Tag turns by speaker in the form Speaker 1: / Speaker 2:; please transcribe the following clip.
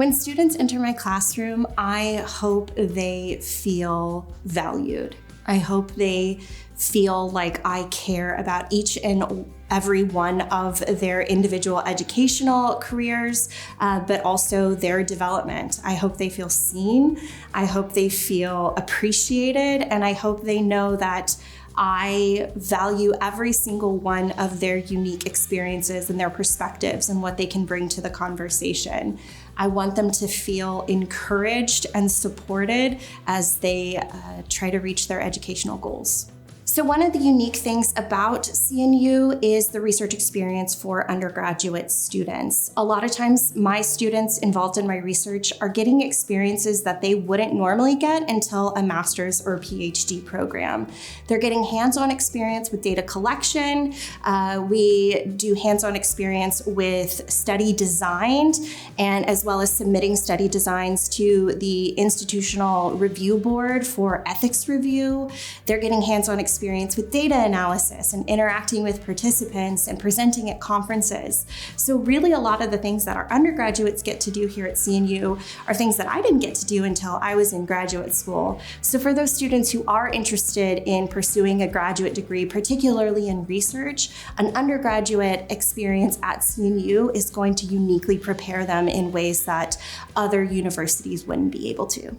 Speaker 1: When students enter my classroom, I hope they feel valued. I hope they feel like I care about each and every one of their individual educational careers, but also their development. I hope they feel seen. I hope they feel appreciated, and I hope they know that I value every single one of their unique experiences and their perspectives and what they can bring to the conversation. I want them to feel encouraged and supported as they try to reach their educational goals. So one of the unique things about CNU is the research experience for undergraduate students. A lot of times my students involved in my research are getting experiences that they wouldn't normally get until a master's or PhD program. They're getting hands-on experience with data collection. We do hands-on experience with study design, and as well as submitting study designs to the Institutional Review Board for ethics review. They're getting hands-on experience with data analysis and interacting with participants and presenting at conferences. So really a lot of the things that our undergraduates get to do here at CNU are things that I didn't get to do until I was in graduate school. So for those students who are interested in pursuing a graduate degree, particularly in research, an undergraduate experience at CNU is going to uniquely prepare them in ways that other universities wouldn't be able to.